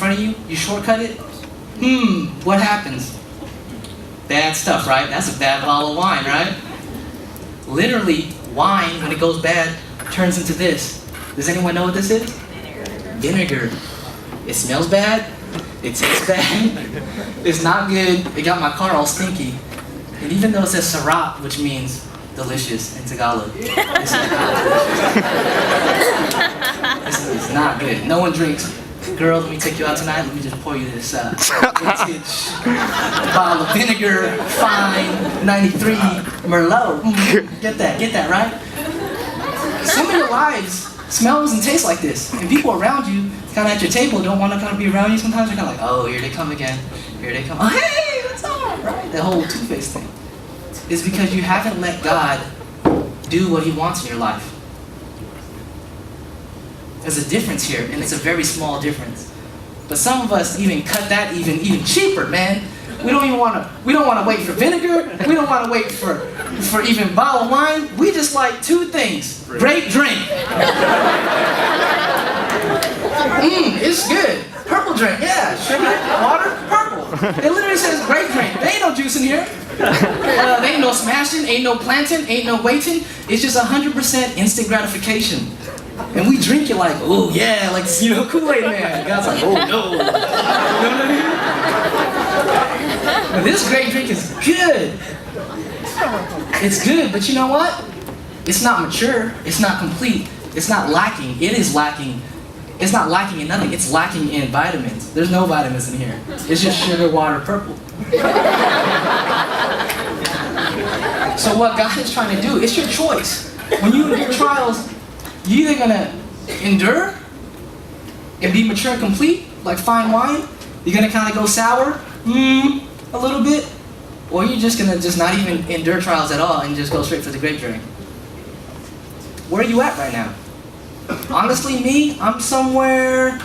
front of you, you shortcut it. What happens? Bad stuff, right? That's a bad bottle of wine, right? Literally, wine, when it goes bad, turns into this. Does anyone know what this is? Vinegar. It smells bad. It tastes bad. It's not good. It got my car all stinky. And even though it says sarap, which means delicious in Tagalog, it's not good. No one drinks. Girls, let me take you out tonight. Let me just pour you this vintage bottle of vinegar, fine, 93 Merlot. Get that, right? Some of your lives smells and tastes like this. And people around you, kind of at your table, don't want to kind of be around you sometimes. They're kind of like, oh, here they come again. Here they come. Oh, hey, what's up? Right? That whole two-faced thing. It's because you haven't let God do what He wants in your life. There's a difference here, and it's a very small difference. But some of us even cut that even cheaper, man. We don't want to wait for vinegar. We don't want to wait for even bottle of wine. We just like two things. Great drink. It's good. Purple drink, yeah. Sugar, water, purple. It literally says great drink. There ain't no juice in here. There ain't no smashing, ain't no planting, ain't no waiting. It's just 100% instant gratification. And we drink it like, oh yeah, like, Kool-Aid man. God's like, oh no. You know what I mean? But this great drink is good. It's good, but you know what? It's not mature. It's not complete. It's not lacking. It is lacking. It's not lacking in nothing. It's lacking in vitamins. There's no vitamins in here. It's just sugar, water, purple. So what God is trying to do, it's your choice. When you endure trials, you're either going to endure and be mature and complete, like fine wine. You're going to kind of go sour, a little bit. Or you're just going to just not even endure trials at all and just go straight for the grape drink. Where are you at right now? Honestly, me, I'm somewhere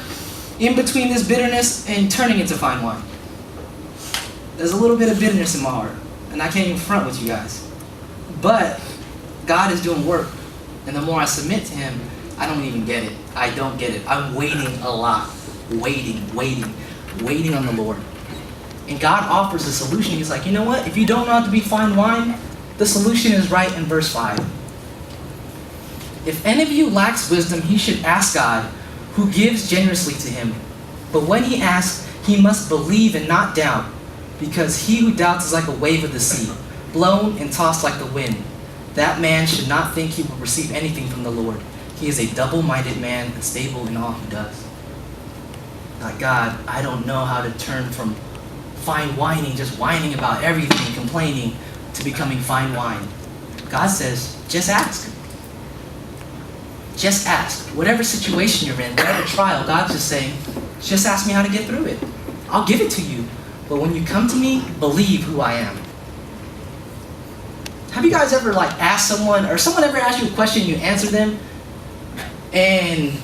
in between this bitterness and turning into fine wine. There's a little bit of bitterness in my heart, and I can't even front with you guys. But God is doing work, and the more I submit to Him, I don't even get it. I don't get it. I'm waiting a lot. Waiting on the Lord. And God offers a solution. He's like, you know what? If you don't know how to be fine wine, the solution is right in verse 5. If any of you lacks wisdom, he should ask God, who gives generously to him. But when he asks, he must believe and not doubt, because he who doubts is like a wave of the sea, blown and tossed like the wind. That man should not think he will receive anything from the Lord. He is a double-minded man, unstable in all he does. Like, God, I don't know how to turn from fine whining, just whining about everything, complaining, to becoming fine wine. God says, just ask. Just ask. Whatever situation you're in, whatever trial, God's just saying, just ask me how to get through it. I'll give it to you. But when you come to me, believe who I am. Have you guys ever asked someone, or someone ever asked you a question, you answer them, and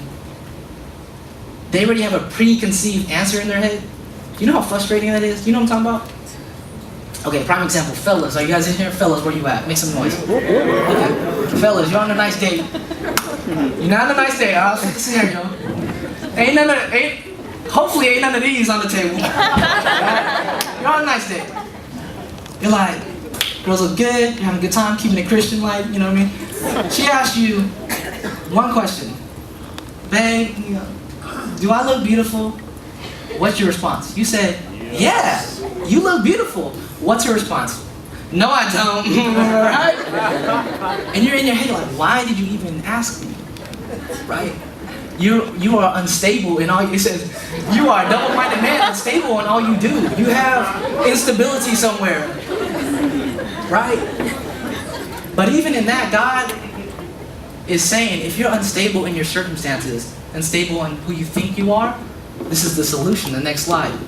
they already have a preconceived answer in their head? You know how frustrating that is? You know what I'm talking about? Okay, prime example, fellas. Are you guys in here? Fellas, where you at? Make some noise. Okay. Fellas, you're on a nice date. You're not on a nice date. I'll set the scenario. Hopefully ain't none of these on the table. You're on a nice date. You're like, girls look good, you're having a good time, keeping it Christian like, you know what I mean? She asked you one question. Babe, do I look beautiful? What's your response? You said, yeah, you look beautiful. What's your response? No, I don't. Right? And you're in your head like, why did you even ask me? Right? You are unstable in all. It says you are a double-minded man, unstable in all you do. You have instability somewhere, right? But even in that, God is saying, if you're unstable in your circumstances, unstable in who you think you are, this is the solution. The next slide.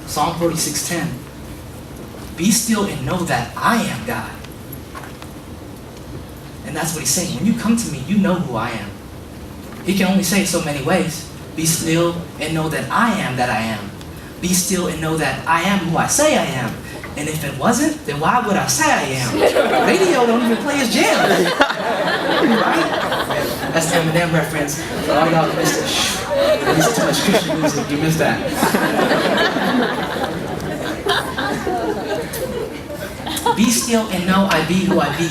Psalm 46:10. Be still and know that I am God. And that's what he's saying. When you come to me, you know who I am. He can only say it so many ways. Be still and know that I am that I am. Be still and know that I am who I say I am. And if it wasn't, then why would I say I am? Radio don't even play his jam. Right? That's the Eminem reference. For all y'all who missed it. listen too much Christian music. You missed that. Be still and know I be who I be.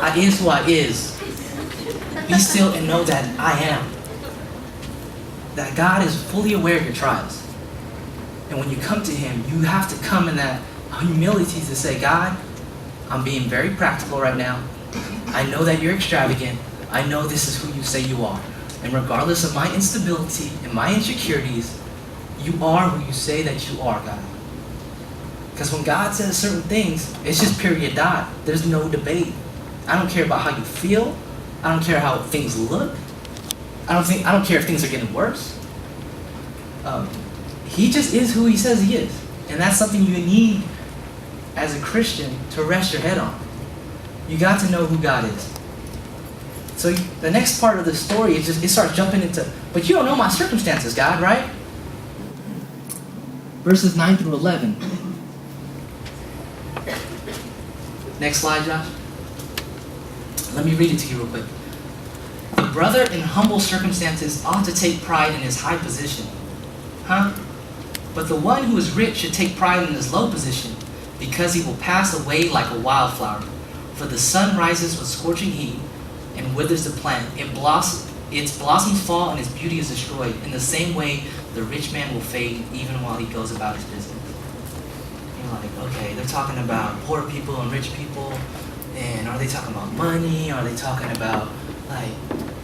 I is who I is. Be still and know that I am. That God is fully aware of your trials. And when you come to Him, you have to come in that humility to say, God, I'm being very practical right now. I know that you're extravagant. I know this is who you say you are. And regardless of my instability and my insecurities, you are who you say that you are, God. Because when God says certain things, it's just period dot. There's no debate. I don't care about how you feel. I don't care how things look. I don't care if things are getting worse. He just is who He says He is. And that's something you need as a Christian to rest your head on. You got to know who God is. So the next part of the story, it starts jumping into, but you don't know my circumstances, God, right? Verses 9 through 11. Next slide, Josh. Let me read it to you real quick. The brother in humble circumstances ought to take pride in his high position. But the one who is rich should take pride in his low position, because he will pass away like a wildflower. For the sun rises with scorching heat and withers the plant. Its blossoms fall and its beauty is destroyed. In the same way, the rich man will fade even while he goes about his business. You're like, okay, they're talking about poor people and rich people, and are they talking about money? Are they talking about, like,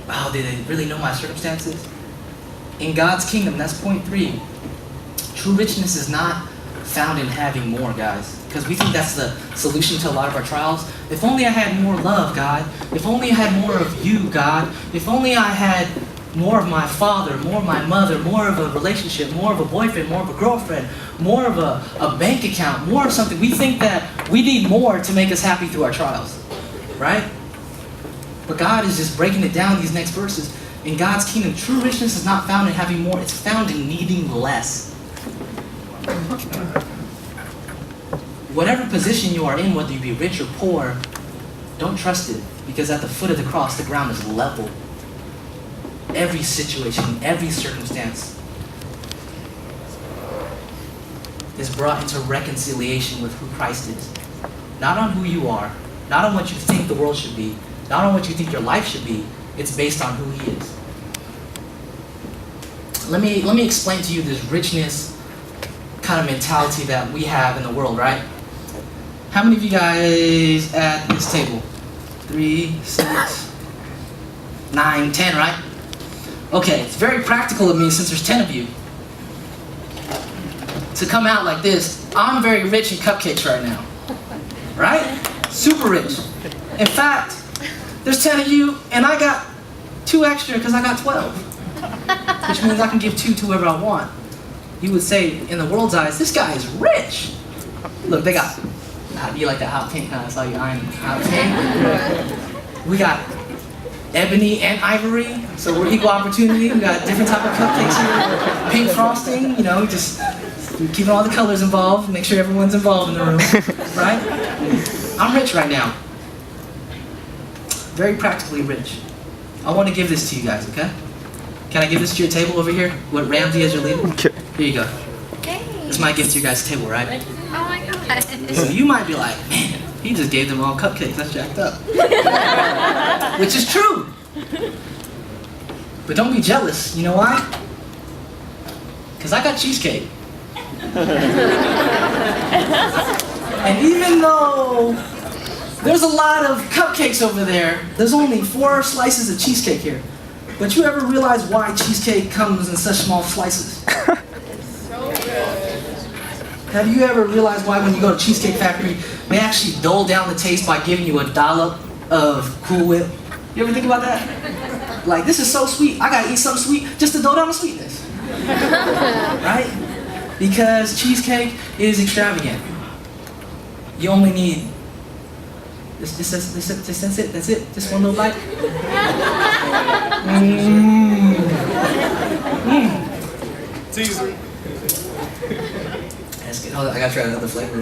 wow, did they really know my circumstances? In God's kingdom, that's point 3. True richness is not found in having more, guys. Because we think that's the solution to a lot of our trials. If only I had more love, God. If only I had more of you, God. If only I had more of my father, more of my mother, more of a relationship, more of a boyfriend, more of a girlfriend, more of a bank account, more of something. We think that we need more to make us happy through our trials, right? But God is just breaking it down, these next verses. In God's kingdom, true richness is not found in having more. It's found in needing less. Whatever position you are in, whether you be rich or poor, don't trust it. Because at the foot of the cross, the ground is level. Every situation, every circumstance is brought into reconciliation with who Christ is. Not on who you are, not on what you think the world should be, not on what you think your life should be. It's based on who He is. Let me explain to you this richness kind of mentality that we have in the world, right? How many of you guys at this table? 3, 6, 9, 10, right? Okay, it's very practical of me, since there's 10 of you, to come out like this. I'm very rich in cupcakes right now, right? Super rich. In fact, there's 10 of you, and I got 2 extra because I got 12, which means I can give 2 to whoever I want. You would say, in the world's eyes, this guy is rich. Look, they got, you like that hot pink, I saw you eyeing hot pink. We got ebony and ivory, so we're equal opportunity. We got different type of cupcakes here. Pink frosting, you know, just keeping all the colors involved, make sure everyone's involved in the room, right? I'm rich right now. Very practically rich. I want to give this to you guys, okay? Can I give this to your table over here? With Ramsey as your leader? Here you go. Hey. This is my gift to your guys' table, right? Oh my god. So you might be like, man, he just gave them all cupcakes. That's jacked up. Which is true. But don't be jealous. You know why? Because I got cheesecake. And even though there's a lot of cupcakes over there, there's only 4 slices of cheesecake here. But you ever realize why cheesecake comes in such small slices? Have you ever realized why when you go to Cheesecake Factory, they actually dole down the taste by giving you a dollop of Cool Whip? You ever think about that? Like, this is so sweet, I gotta eat something sweet just to dole down the sweetness. Right? Because cheesecake is extravagant. You only need, that's it, just one little bite. Teaser. That's good. Hold on, I gotta try another flavor.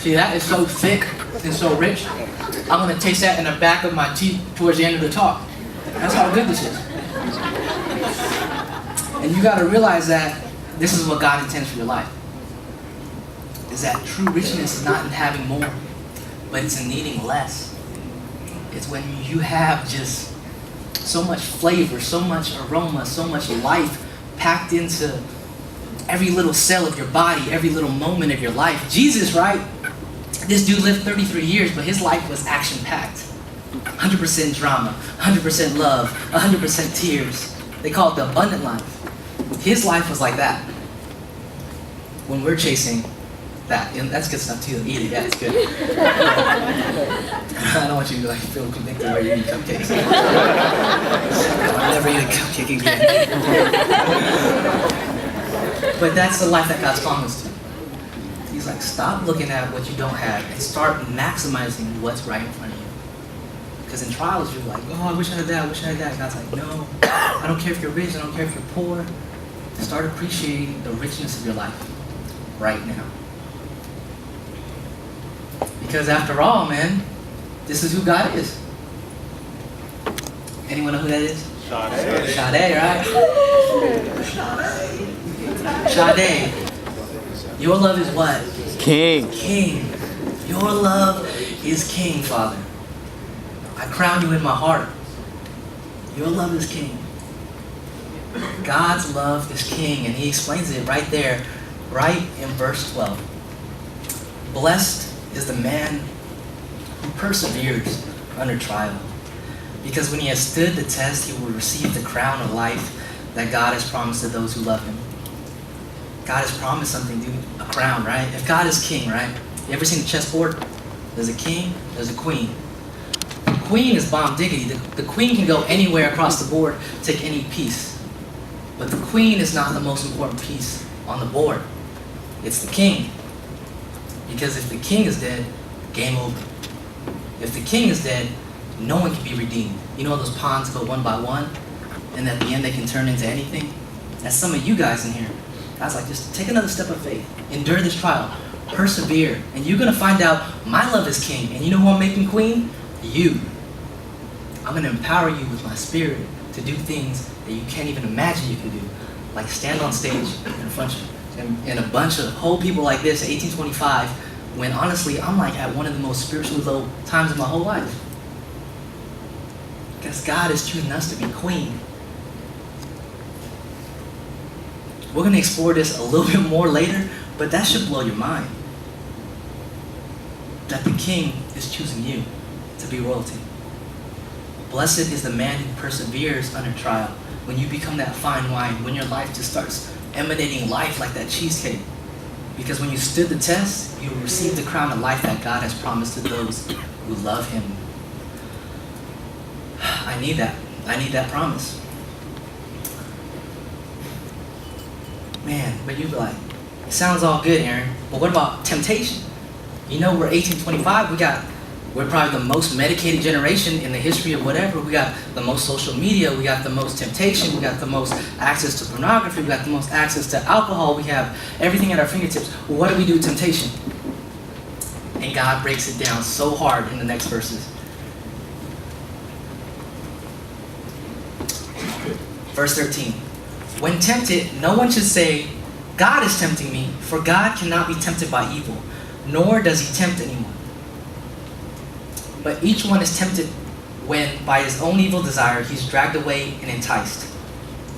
See, that is so thick and so rich. I'm gonna taste that in the back of my teeth towards the end of the talk. That's how good this is. And you gotta realize that this is what God intends for your life. Is that true richness is not in having more, but it's in needing less. It's when you have just so much flavor, so much aroma, so much life packed into every little cell of your body, every little moment of your life. Jesus, right? This dude lived 33 years, but his life was action-packed. 100% drama, 100% love, 100% tears. They call it the abundant life. His life was like that. When we're chasing that, and that's good stuff too. Eat it, yeah, it's good. I don't want you to like feel convicted where you eat cupcakes. I'll never eat a cupcake again. But that's the life that God's calling us to. He's like, stop looking at what you don't have and start maximizing what's right in front of you. Because in trials, you're like, oh, I wish I had that, I wish I had that. And God's like, no, I don't care if you're rich, I don't care if you're poor. Start appreciating the richness of your life right now. Because after all, man, this is who God is. Anyone know who that is? Sade. Sade, right? Sade. Your love is what? King. King. Your love is king, Father. I crown you in my heart. Your love is king. God's love is king, and he explains it right there, right in verse 12. Blessed is the man who perseveres under trial, because when he has stood the test, he will receive the crown of life that God has promised to those who love him. God has promised something, dude, a crown, right? If God is king, right? You ever seen a chessboard? There's a king, there's a queen. The queen is bomb diggity. The queen can go anywhere across the board, take any piece. But the queen is not the most important piece on the board. It's the king. Because if the king is dead, game over. If the king is dead, no one can be redeemed. You know those pawns go one by one, and at the end they can turn into anything? That's some of you guys in here. God's like, just take another step of faith. Endure this trial. Persevere. And you're going to find out my love is king. And you know who I'm making queen? You. I'm going to empower you with my spirit to do things that you can't even imagine you can do. Like stand on stage in front of you. And a bunch of whole people like this at 1825, when honestly, I'm like at one of the most spiritually low times of my whole life. Because God is choosing us to be queen. We're going to explore this a little bit more later, but that should blow your mind. That the king is choosing you to be royalty. Blessed is the man who perseveres under trial. When you become that fine wine, when your life just starts emanating life like that cheesecake. Because when you stood the test, you will receive the crown of life that God has promised to those who love him. I need that. I need that promise. Man, but you'd be like, it sounds all good, Ehren, but what about temptation? You know, we're 1825, we're probably the most medicated generation in the history of whatever. We got the most social media, we got the most temptation, we got the most access to pornography, we got the most access to alcohol, we have everything at our fingertips. Well, what do we do with temptation? And God breaks it down so hard in the next verses. Verse 13. When tempted, no one should say, God is tempting me, for God cannot be tempted by evil, nor does he tempt anyone. But each one is tempted when, by his own evil desire, he's dragged away and enticed.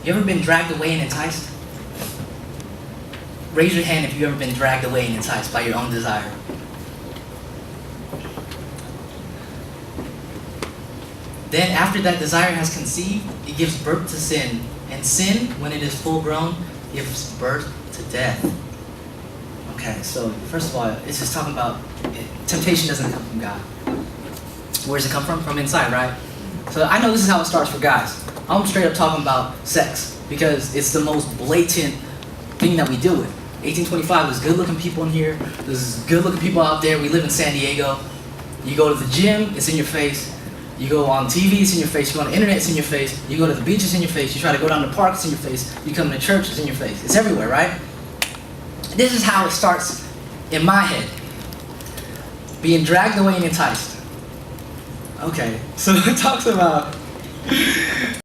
You ever been dragged away and enticed? Raise your hand if you've ever been dragged away and enticed by your own desire. Then after that desire has conceived, it gives birth to sin. And sin, when it is full grown, gives birth to death. Okay, so first of all, it's just talking about temptation doesn't come from God. Where does it come from? From inside, right? So I know this is how it starts for guys. I'm straight up talking about sex because it's the most blatant thing that we deal with. 1825, there's good-looking people in here. There's good-looking people out there. We live in San Diego. You go to the gym, it's in your face. You go on TV, it's in your face. You go on the internet, it's in your face. You go to the beach, it's in your face. You try to go down to the park, it's in your face. You come to church, it's in your face. It's everywhere, right? This is how it starts in my head. Being dragged away and enticed. Okay, so it talks about